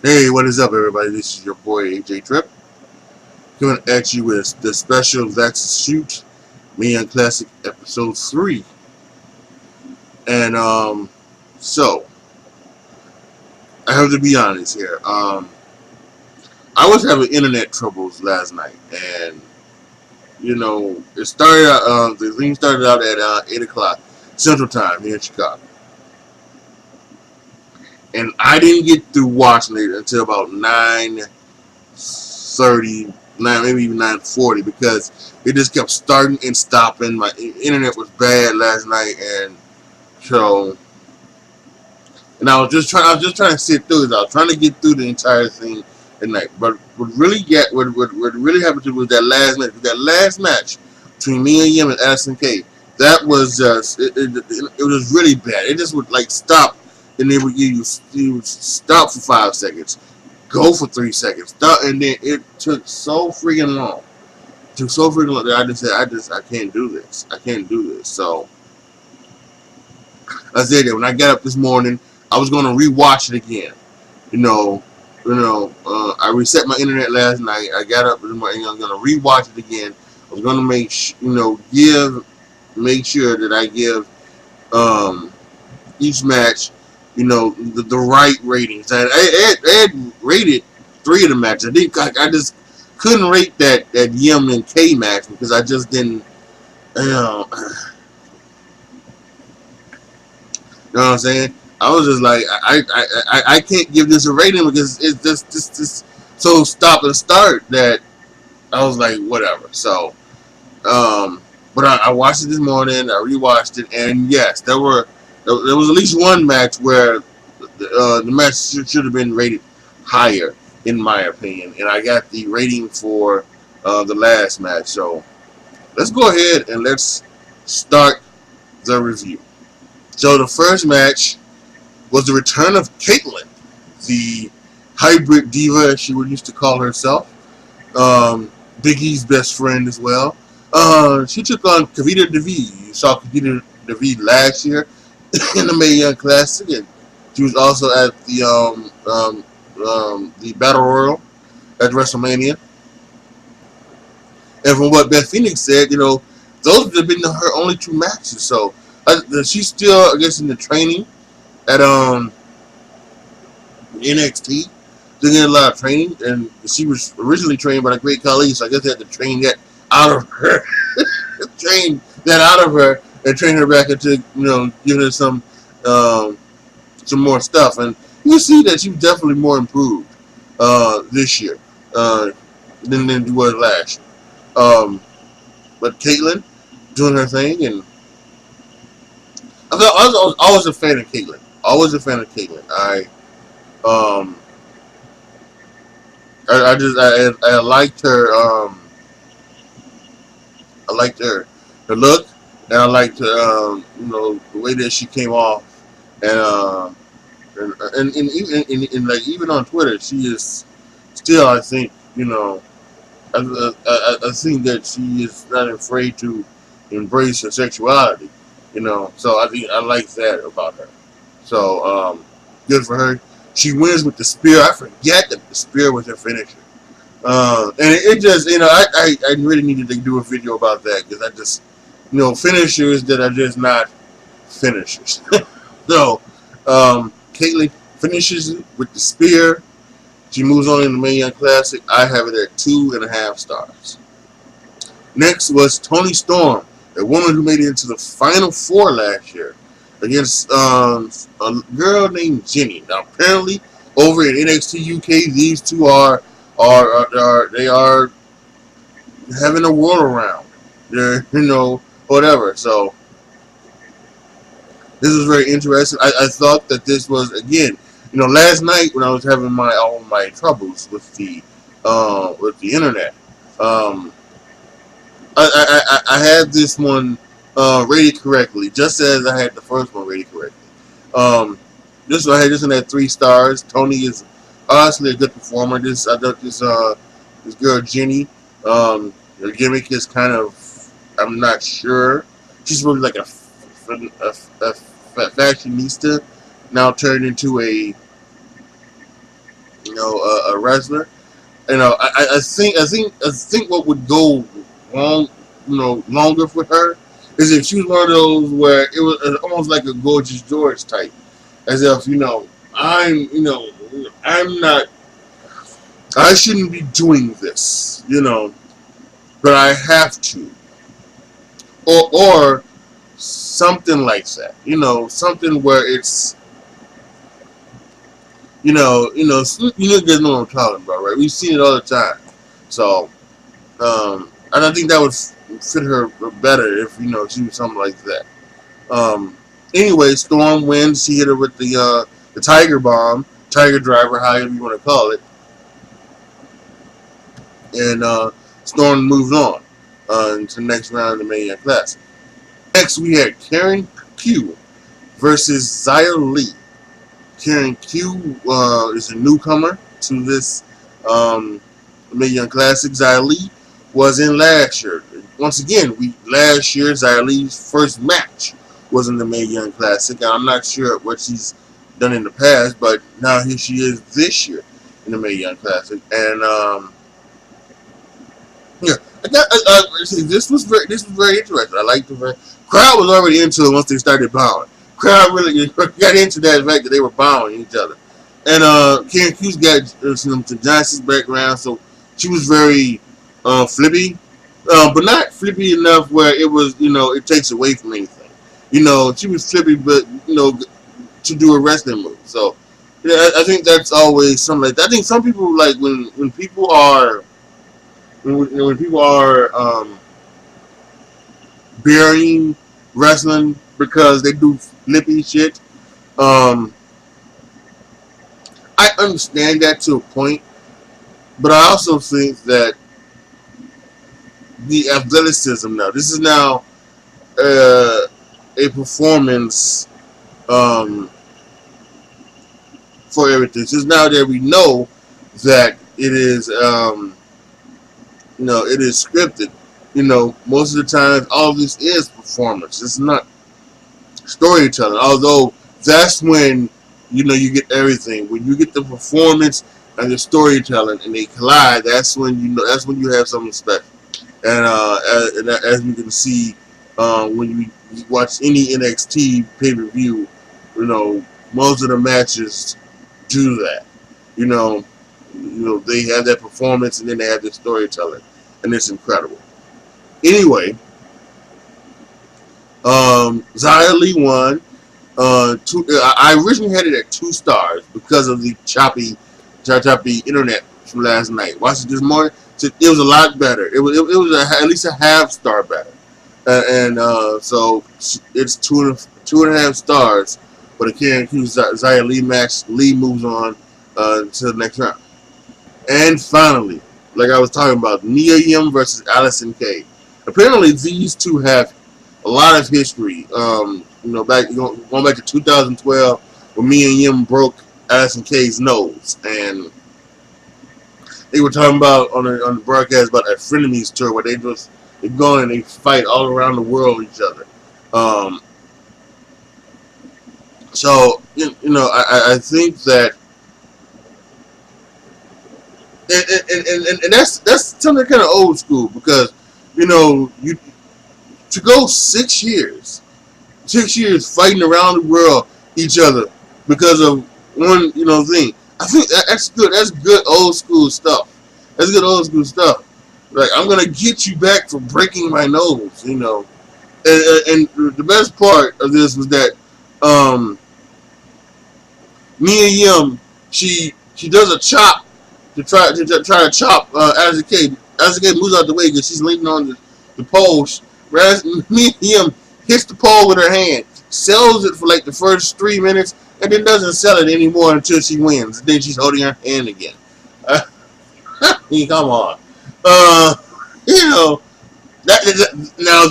Hey, what is up, everybody? This is your boy AJ Trip coming at you with the special That's Shoot Me on Classic Episode 3. And so I have to be honest here. I was having internet troubles last night, and it started out. The thing started out at 8 o'clock Central Time here in Chicago, and I didn't get through watching it until about 9:30, maybe even 9:40, because it just kept starting and stopping. My internet was bad last night, and so I was just trying to sit through it. I was trying to get through the entire thing at night. But what really happened to was that last match. That last match between Mia Yim and Addison Kay. That was just it was really bad. It just would like stop, and they would you would stop for 5 seconds, go for 3 seconds, stop, and then it took so freaking long. It took so freaking long that I just said I can't do this. I can't do this. So I said that when I got up this morning, I was going to rewatch it again. You know, I reset my internet last night. I got up this morning. I was going to rewatch it again. I was going to make sure that I give each match, the right ratings. I had rated three of the matches. I just couldn't rate that Yim and K match because I just didn't. You know, You know what I'm saying? I was just like, I can't give this a rating because it's just so stop and start that I was like, whatever. So, but I watched it this morning. I rewatched it, and yes, there was at least one match where the match should have been rated higher, in my opinion, and I got the rating for the last match. So let's go ahead and let's start the review. So the first match was the return of Kaitlyn, the hybrid diva, as she would used to call herself. Big E's best friend as well. She took on Kavita Devi. You saw Kavita Devi last year in the Mae Young Classic, and she was also at the Battle Royal at WrestleMania. And from what Beth Phoenix said, those have been her only two matches. So she's still, I guess, in the training at NXT, doing a lot of training, and she was originally trained by the Great Khali, so I guess they had to train that out of her, and train her back into giving her some more stuff, and you see that she was definitely more improved this year than she was last year. But Kaitlyn doing her thing, and I was always a fan of Kaitlyn. Always a fan of Kaitlyn. Um I liked her her look, and I liked the way that she came off, and even on Twitter she is still, I think, I think that she is not afraid to embrace her sexuality, so I think I like that about her. So good for her. She wins with the spear. I forget that the spear was her finisher. And it just, I really needed to do a video about that because I just, finishers that are just not finishers. So, Kaitlyn finishes with the spear. She moves on in the Mae Young Classic. I have it at 2.5 stars. Next was Toni Storm, a woman who made it into the Final Four last year against a girl named Jenny. Now, apparently, over at NXT UK, these two are they are having a whirl around. They're whatever. So this was very interesting. I thought that this was, again, last night when I was having all my troubles with the internet. I had this one rated correctly, just as I had the first one rated correctly. This one I had this one at 3 stars. Toni is honestly a good performer. I thought this girl Jenny, her gimmick is kind of, I'm not sure. She's really like a fashionista, now turned into a a wrestler. I think what would go long, longer for her is if she was one of those where it was almost like a Gorgeous George type, as if I'm not, I shouldn't be doing this, but I have to, or something like that, something where it's, you guys know what I'm talking about, right? We've seen it all the time, so. And I think that would fit her better if she was something like that. Anyway, Storm wins. She hit her with the Tiger Bomb, Tiger Driver, however you want to call it, and Storm moves on to the next round of the Mae Young Classic. Next, we had Karen Q versus Xia Li. Karen Q is a newcomer to this Mae Young Classic. Xia Li was in last year. Once again, last year Xia Li's first match was in the Mae Young Classic, and I'm not sure what she's done in the past, but now here she is this year in the Mae Young Classic, and this was very interesting. I liked the crowd was already into it once they started bowing. Crowd really got into that fact that they were bowing each other, and Karen Q's got some Johnson's background, so she was very flippy, but not flippy enough where it was, it takes away from anything. She was flippy, but to do a wrestling move. So, I think that's always something like that. I think some people like when people are burying wrestling because they do flippy shit. I understand that to a point, but I also think that the athleticism now. This is now a performance for everything. This is now that we know that it is it is scripted. Most of the time all of this is performance. It's not storytelling. Although that's when you get everything. When you get the performance and the storytelling and they collide, that's when you have something special. And as you can see, when you watch any NXT pay-per-view, most of the matches do that. They have that performance and then they have the storytelling, and it's incredible. Anyway, Xia Li won. I originally had it at 2 stars because of the choppy internet from last night. Watched it this morning. It was a lot better. It was at least a half star better, so it's 2.5 stars. But again, Xia Li match. Li moves on to the next round. And finally, like I was talking about, Mia Yim versus Allison Kay. Apparently, these two have a lot of history. Going back to 2012, when Mia Yim broke Allison Kay's nose, and they were talking about on the broadcast about a Frenemies tour where they go and they fight all around the world with each other. So I think that, and that's something kind of old school, because you to go 6 years fighting around the world each other because of one thing. I think that's good. That's good old school stuff. That's good old school stuff. Like, I'm gonna get you back for breaking my nose, And the best part of this was that Mia Yim, she does a chop to try to chop Allison Kay. Allison Kay moves out the way because she's leaning on the pole. Whereas Mia Yim hits the pole with her hand, sells it for like the first 3 minutes, and then doesn't sell it anymore until she wins. Then she's holding her hand again. Come on. Now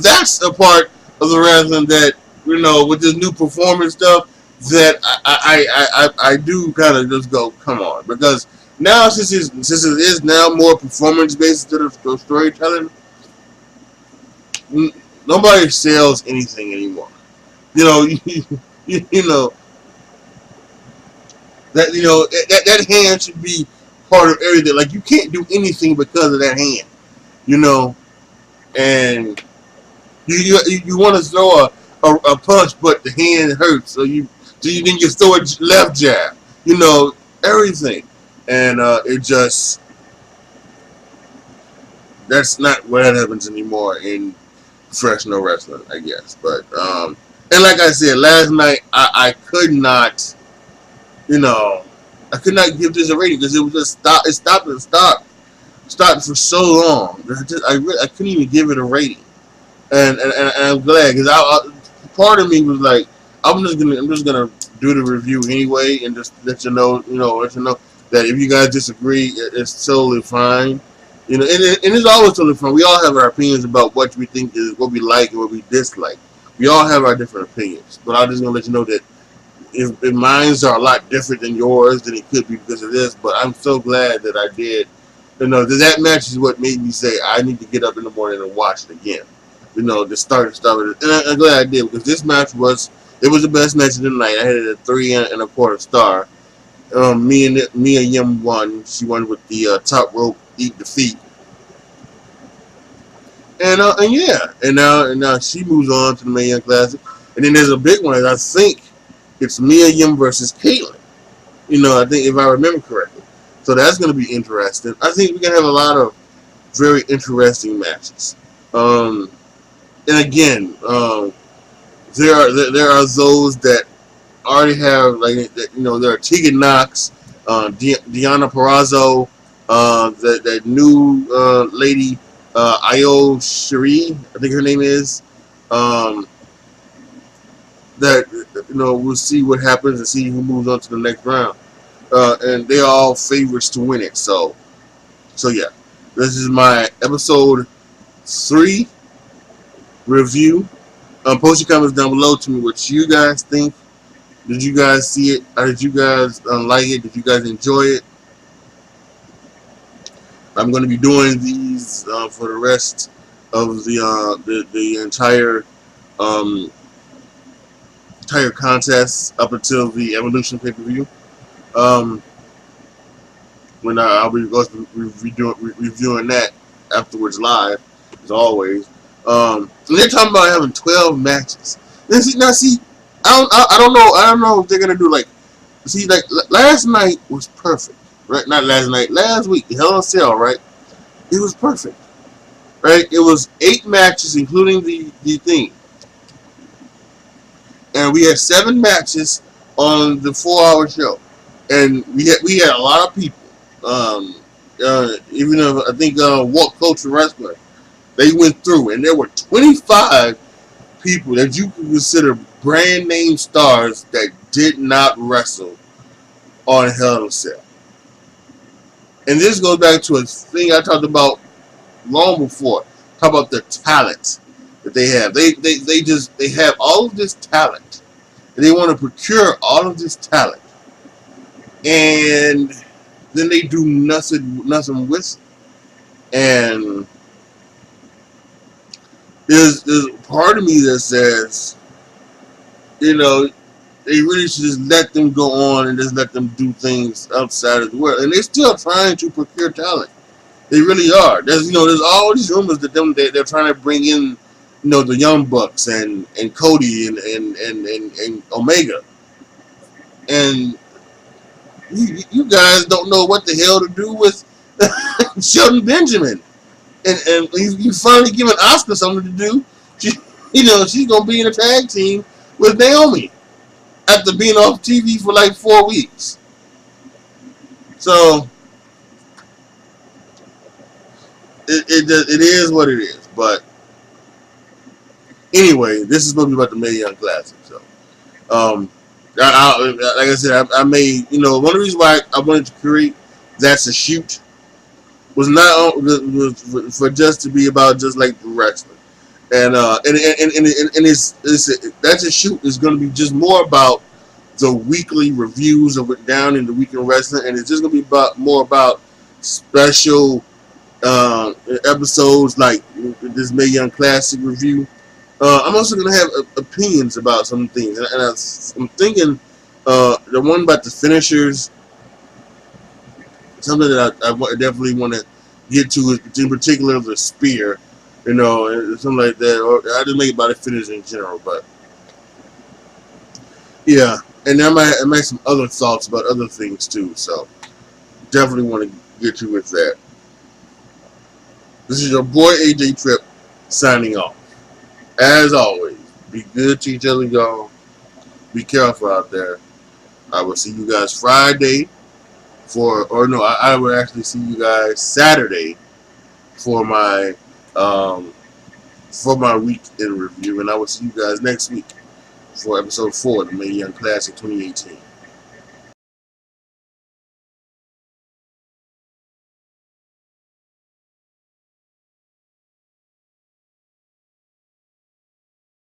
that's a part of the wrestling that, with this new performance stuff, that I do kind of just go, come on. Because now, since it is now more performance-based instead of storytelling, nobody sells anything anymore. That that hand should be part of everything. Like, you can't do anything because of that hand, you know. And you want to throw a punch, but the hand hurts, so you then you throw a left jab, you know, everything, and it just that's not what happens anymore in professional wrestling, I guess. But and like I said last night, I could not, you know, I could not give this a rating because it was just stop. It stopped and stopped for so long. I couldn't even give it a rating, and I'm glad because part of me was like, I'm just gonna do the review anyway and just let you know that if you guys disagree, it's totally fine. You know, and it's always totally fine. We all have our opinions about what we think is what we like and what we dislike. We all have our different opinions, but I'm just gonna let you know that if mine's are a lot different than yours, then it could be because of this. But I'm so glad that I did. You know, that match is what made me say I need to get up in the morning and watch it again. You know, to start and stop it. And I'm glad I did because this match was the best match of the night. I had it at 3.25 stars. Mia Yim won. She won with the top rope eat defeat. And yeah, and now she moves on to the Mae Young Classic. And then there's a big one. I think it's Mia Yim versus Caitlyn. You know, I think if I remember correctly. So that's going to be interesting. I think we're going to have a lot of very interesting matches. And again, there are those that already have, like, you know, there are Tegan Knox, Deonna Purrazzo, that new lady, Io Shirai, I think her name is. That, you know, we'll see what happens and see who moves on to the next round. And they're all favorites to win it. So yeah, this is my episode 3 review. Post your comments down below to me what you guys think. Did you guys see it? Or did you guys like it? Did you guys enjoy it? I'm going to be doing these for the rest of the entire contest up until the Evolution pay-per-view. When I'll be reviewing that afterwards live, as always. And they're talking about having 12 matches. Now see, I don't know if they're gonna do like last night was perfect, right? Not last night, last week, Hell in a Cell, right? It was perfect, right? It was 8 matches, including the thing, and we had 7 matches on the 4-hour show. And we had a lot of people. Even though I think What Culture Wrestling, they went through, and there were 25 people that you could consider brand name stars that did not wrestle on Hell in a Cell. And this goes back to a thing I talked about long before. Talk about the talent that they have. They have all of this talent, and they want to procure all of this talent. And then they do nothing with it. And there's part of me that says, you know, they really should just let them go on and just let them do things outside of the world. And they're still trying to procure talent. They really are. There's all these rumors that they're trying to bring in, you know, the Young Bucks and Cody and Omega. And you guys don't know what the hell to do with Shelton Benjamin, and you finally giving Asuka something to do. She's gonna be in a tag team with Naomi after being off TV for like 4 weeks. So it is what it is. But anyway, this is supposed to be about the Mae Young Classic. So like I said, I made, one of the reasons why I wanted to create That's a Shoot was not was for just to be about just like the wrestling, and it's That's a Shoot is going to be just more about the weekly reviews of it down in the weekend wrestling, and it's just going to be more about special episodes like this Mae Young Classic review. I'm also going to have opinions about some things. And I'm thinking the one about the finishers, something that definitely want to get to is in particular the spear, and something like that. Or I just make it about the finish in general, but yeah. And I might make some other thoughts about other things too. So definitely want to get you with that. This is your boy AJ Trip signing off. As always, be good to each other, y'all. Be careful out there. I will see you guys Friday I would actually see you guys Saturday for my weekend review, and I will see you guys next week for episode 4 of the Mae Young Classic 2018.